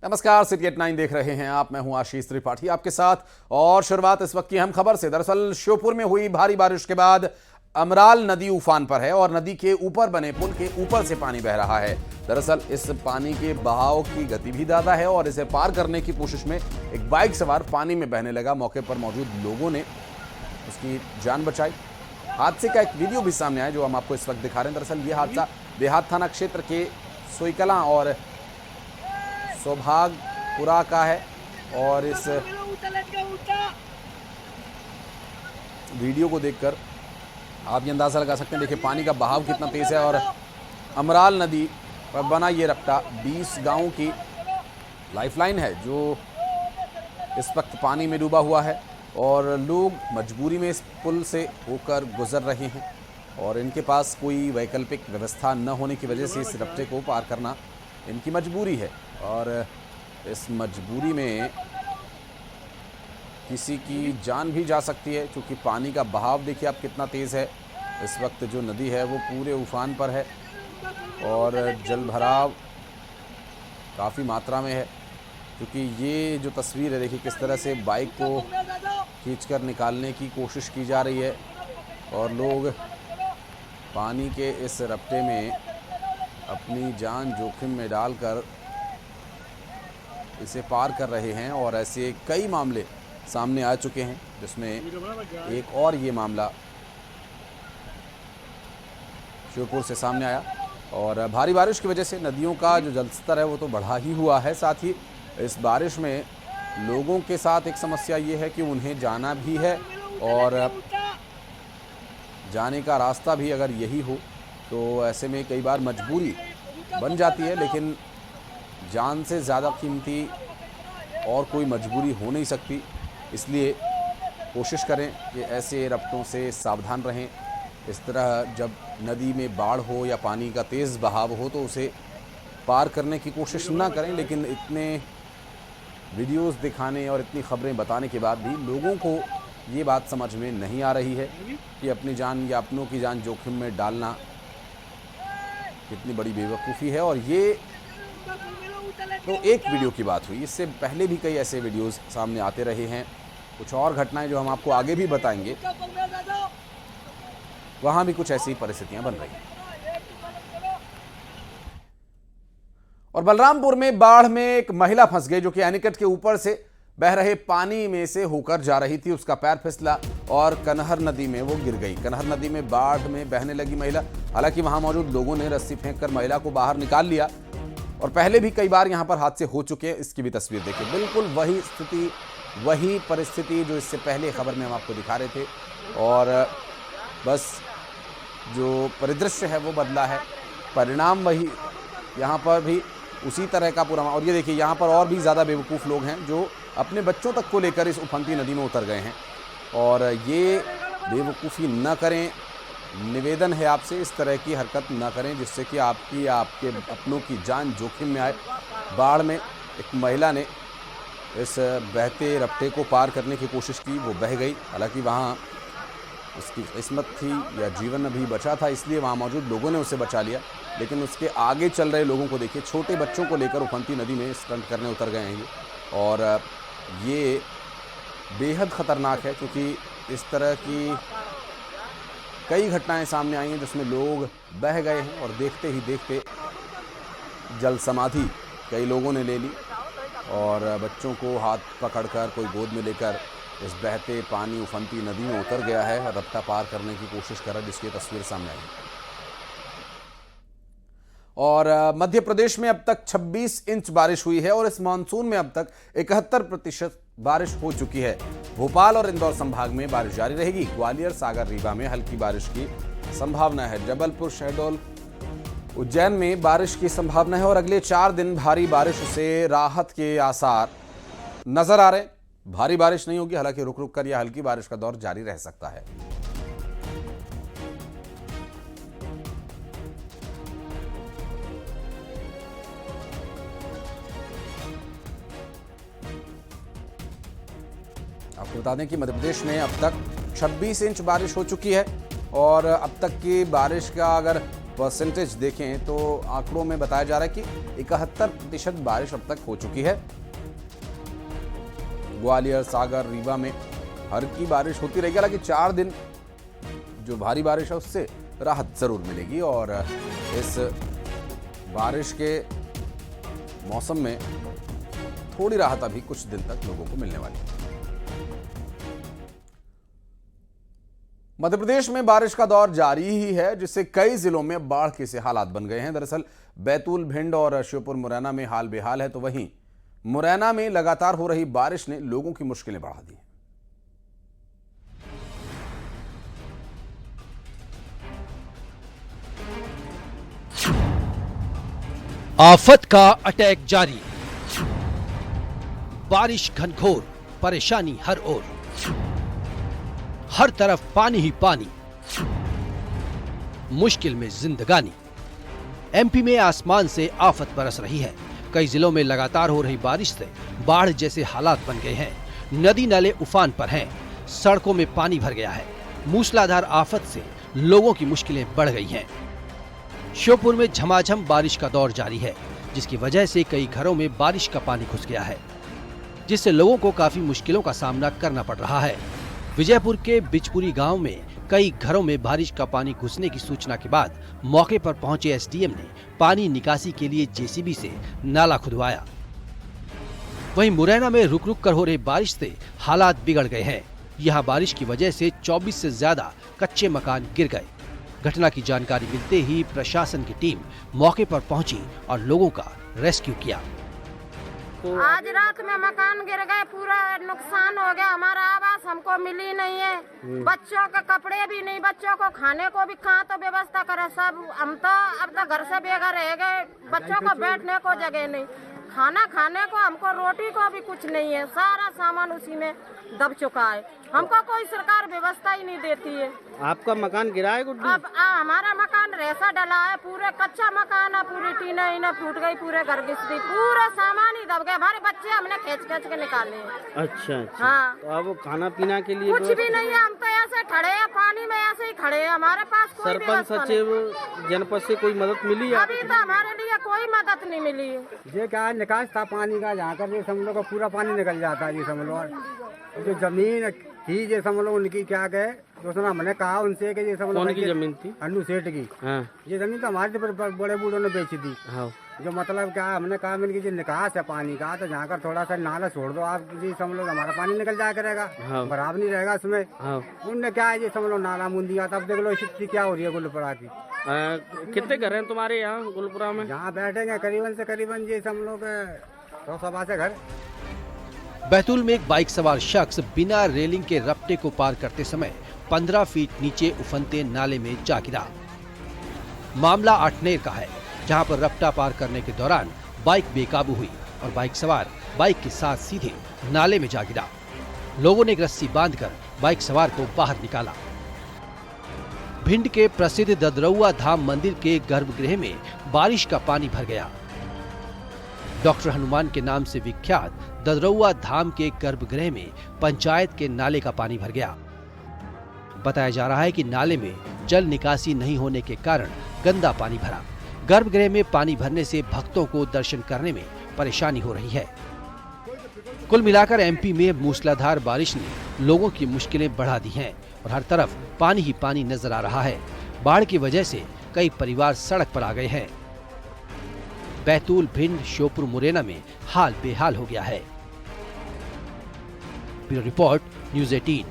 नमस्कार, city eight 9 देख रहे हैं आप। मैं हूं आशीष त्रिपाठी आपके साथ और शुरुआत इस वक्त की अहम खबर से। दरअसल श्योपुर में हुई भारी बारिश के बाद अमराल नदी उफान पर है और नदी के ऊपर बने पुल के ऊपर से पानी बह रहा है। दरअसल इस पानी के बहाव की गति भी ज्यादा है और इसे पार करने की कोशिश में एक बाइक सवार पानी में बहने लगा। मौके पर मौजूद लोगों ने उसकी जान बचाई। हादसे का एक वीडियो भी सामने आया जो हम आपको इस वक्त दिखा रहे हैं। दरअसल ये हादसा देहात थाना क्षेत्र के सोईकला और सौभागपुरा का है और इस वीडियो को देखकर आप ये अंदाज़ा लगा सकते हैं। देखिए पानी का बहाव कितना तेज़ है और अमराल नदी पर बना ये रपटा 20 गांवों की लाइफलाइन है जो इस वक्त पानी में डूबा हुआ है और लोग मजबूरी में इस पुल से होकर गुजर रहे हैं और इनके पास कोई वैकल्पिक व्यवस्था न होने की वजह से इस रपटे को पार करना इनकी मजबूरी है और इस मजबूरी में किसी की जान भी जा सकती है क्योंकि पानी का बहाव देखिए आप कितना तेज़ है। इस वक्त जो नदी है वो पूरे उफान पर है और जल भराव काफ़ी मात्रा में है क्योंकि ये जो तस्वीर है देखिए किस तरह से बाइक को खींचकर निकालने की कोशिश की जा रही है और लोग पानी के इस रपटे में अपनी जान जोखिम में डालकर इसे पार कर रहे हैं और ऐसे कई मामले सामने आ चुके हैं जिसमें एक और ये मामला श्योपुर से सामने आया और भारी बारिश की वजह से नदियों का जो जलस्तर है वो तो बढ़ा ही हुआ है। साथ ही इस बारिश में लोगों के साथ एक समस्या ये है कि उन्हें जाना भी है और जाने का रास्ता भी अगर यही हो तो ऐसे में कई बार मजबूरी बन जाती है, लेकिन जान से ज़्यादा कीमती और कोई मजबूरी हो नहीं सकती। इसलिए कोशिश करें कि ऐसे रपटों से सावधान रहें। इस तरह जब नदी में बाढ़ हो या पानी का तेज़ बहाव हो तो उसे पार करने की कोशिश ना करें, लेकिन इतने वीडियोस दिखाने और इतनी खबरें बताने के बाद भी लोगों को ये बात समझ में नहीं आ रही है कि अपनी जान या अपनों की जान जोखिम में डालना कितनी बड़ी बेवकूफ़ी है। और ये तो एक वीडियो की बात हुई, इससे पहले भी कई ऐसे वीडियोस सामने आते रहे हैं। कुछ और घटनाएं जो हम आपको आगे भी बताएंगे, वहां भी कुछ ऐसी परिस्थितियां बन रही हैं। और बलरामपुर में बाढ़ में एक महिला फंस गई जो कि एनीकट के ऊपर से बह रहे पानी में से होकर जा रही थी। उसका पैर फिसला और कनहर नदी में वो गिर गई। कनहर नदी में बाढ़ में बहने लगी महिला। हालांकि वहां मौजूद लोगों ने रस्सी फेंककर महिला को बाहर निकाल लिया और पहले भी कई बार यहां पर हादसे हो चुके हैं। इसकी भी तस्वीर देखिए, बिल्कुल वही स्थिति वही परिस्थिति जो इससे पहले खबर में हम आपको दिखा रहे थे और बस जो परिदृश्य है वो बदला है, परिणाम वही। यहाँ पर भी उसी तरह का पूरा। और ये देखिए यहाँ पर और भी ज़्यादा बेवकूफ़ लोग हैं जो अपने बच्चों तक को लेकर इस उफनती नदी में उतर गए हैं और ये बेवकूफ़ी न करें। निवेदन है आपसे, इस तरह की हरकत न करें जिससे कि आपके अपनों की जान जोखिम में आए। बाढ़ में एक महिला ने इस बहते रपटे को पार करने की कोशिश की, वो बह गई। हालांकि वहाँ उसकी किस्मत थी या जीवन अभी बचा था इसलिए वहाँ मौजूद लोगों ने उसे बचा लिया, लेकिन उसके आगे चल रहे लोगों को देखिए, छोटे बच्चों को लेकर उफनती नदी में स्टंट करने उतर गए हैं ये। और ये बेहद ख़तरनाक है क्योंकि इस तरह की कई घटनाएं सामने आई हैं जिसमें लोग बह गए हैं और देखते ही देखते जल समाधि कई लोगों ने ले ली और बच्चों को हाथ पकड़कर कोई गोद में लेकर इस बहते पानी उफनती नदी में उतर गया है, रपटा पार करने की कोशिश कर रहा है, जिसकी तस्वीर सामने आई। और मध्य प्रदेश में अब तक 26 इंच बारिश हुई है और इस मानसून में अब तक 71% बारिश हो चुकी है। भोपाल और इंदौर संभाग में बारिश जारी रहेगी। ग्वालियर, सागर, रीवा में हल्की बारिश की संभावना है। जबलपुर, शहडोल, उज्जैन में बारिश की संभावना है और अगले 4 दिन भारी बारिश से राहत के आसार नजर आ रहे हैं। भारी बारिश नहीं होगी, हालांकि रुक रुक कर यह हल्की बारिश का दौर जारी रह सकता है। आपको बता दें कि मध्य प्रदेश में अब तक 26 इंच बारिश हो चुकी है और अब तक की बारिश का अगर परसेंटेज देखें तो आंकड़ों में बताया जा रहा है कि 71% बारिश अब तक हो चुकी है। ग्वालियर, सागर, रीवा में हल्की बारिश होती रहेगी। हालांकि 4 दिन जो भारी बारिश है उससे राहत जरूर मिलेगी और इस बारिश के मौसम में थोड़ी राहत अभी कुछ दिन तक लोगों को मिलने वाली है। मध्य प्रदेश में बारिश का दौर जारी ही है, जिससे कई जिलों में बाढ़ के से हालात बन गए हैं। दरअसल बैतूल, भिंड और श्योपुर, मुरैना में हाल बेहाल है, तो वहीं मुरैना में लगातार हो रही बारिश ने लोगों की मुश्किलें बढ़ा दी हैं। आफत का अटैक जारी, बारिश घनघोर, परेशानी हर ओर, हर तरफ पानी ही पानी, मुश्किल में जिंदगानी। एमपी में आसमान से आफत बरस रही है। कई जिलों में लगातार हो रही बारिश से बाढ़ जैसे हालात बन गए हैं। नदी नाले उफान पर हैं, सड़कों में पानी भर गया है। मूसलाधार आफत से लोगों की मुश्किलें बढ़ गई हैं। श्योपुर में झमाझम बारिश का दौर जारी है, जिसकी वजह से कई घरों में बारिश का पानी घुस गया है, जिससे लोगों को काफी मुश्किलों का सामना करना पड़ रहा है। विजयपुर के बिचपुरी गांव में कई घरों में बारिश का पानी घुसने की सूचना के बाद मौके पर पहुंचे एसडीएम ने पानी निकासी के लिए जेसीबी से नाला खुदवाया। वहीं मुरैना में रुक रुक कर हो रही बारिश से हालात बिगड़ गए हैं। यहां बारिश की वजह से 24 से ज्यादा कच्चे मकान गिर गए। घटना की जानकारी मिलते ही प्रशासन की टीम मौके पर पहुंची और लोगों का रेस्क्यू किया। आज रात में मकान गिर गए, पूरा नुकसान हो गया। हमारा आवास हमको मिली नहीं है, बच्चों के कपड़े भी नहीं, बच्चों को खाने को भी कहाँ तो व्यवस्था करे सब। हम तो अब तो घर से बेघर रह गए, बच्चों को बैठने को जगह नहीं, खाना खाने को हमको रोटी को भी कुछ नहीं है। सारा सामान उसी में दब चुका है, हमको कोई सरकार व्यवस्था ही नहीं देती है। आपका मकान गिरा है गुड्डी? अब हमारा मकान रेसा डला है, पूरे कच्चा मकान है, पूरी टीना ईना फूट गई, पूरे घर घिस दी, पूरा सामान ही दब गया। हमारे बच्चे हमने खींच खींच के निकाले हैं। अच्छा। हाँ, तो अब खाना पीना के लिए कुछ भी नहीं है, हम तो ऐसे खड़े हैं, पानी में ऐसे ही खड़े हैं, हमारे पास कोई सरपंच सचिव जनपद से कोई मदद मिली है? अभी तो हमारे लिए कोई मदद नहीं मिली है। ये क्या निकास था पानी का, यहाँ कर हम लोग का पूरा पानी निकल जाता है। ये समझ लो जो जमीन थी, ये समझ लो उनकी क्या गए, तो सुना मैंने कहा उनसे कि ये समझ लो कौन की जमीन थी? अन्नू सेठ की। हाँ। ये जमीन तो हमारे बड़े बूढ़ों ने बेची थी। हाँ। जो मतलब क्या हमने कहा मैंने जो निकास है पानी का, तो यहाँ कर थोड़ा सा नाला छोड़ दो आप, जी समझ लो हमारा पानी निकल जाया करेगा। हाँ। बराबर नहीं रहेगा उसमें। हाँ। उनने क्या है, ये समझ लो नाला मुंदी आता। अब देख लो स्थिति क्या हो रही है गुलपुरा की। कितने घर हैं तुम्हारे यहाँ गुलपुरा में? यहाँ बैठेंगे करीबन से करीबन ये सब लोग 100 से घर। बैतूल में एक बाइक सवार शख्स बिना रेलिंग के रपटे को पार करते समय 15 फीट नीचे उफनते नाले में जा गिरा। मामला आठनेर का है, जहां पर रपटा पार करने के दौरान बाइक बेकाबू हुई और बाइक सवार बाइक के साथ सीधे नाले में जा गिरा। लोगों ने एक रस्सी बांधकर बाइक सवार को बाहर निकाला। भिंड के प्रसिद्ध ददरौआ धाम मंदिर के गर्भगृह में बारिश का पानी भर गया। डॉक्टर हनुमान के नाम से विख्यात ददरौआ धाम के गर्भगृह में पंचायत के नाले का पानी भर गया। बताया जा रहा है कि नाले में जल निकासी नहीं होने के कारण गंदा पानी भरा। गर्भगृह में पानी भरने से भक्तों को दर्शन करने में परेशानी हो रही है। कुल मिलाकर एमपी में मूसलाधार बारिश ने लोगों की मुश्किलें बढ़ा दी हैं और हर तरफ पानी ही पानी नजर आ रहा है। बाढ़ की वजह से कई परिवार सड़क पर आ गए हैं। बैतूल, भिंड, श्योपुर, मुरैना में हाल बेहाल हो गया है। Bureau report, news 18।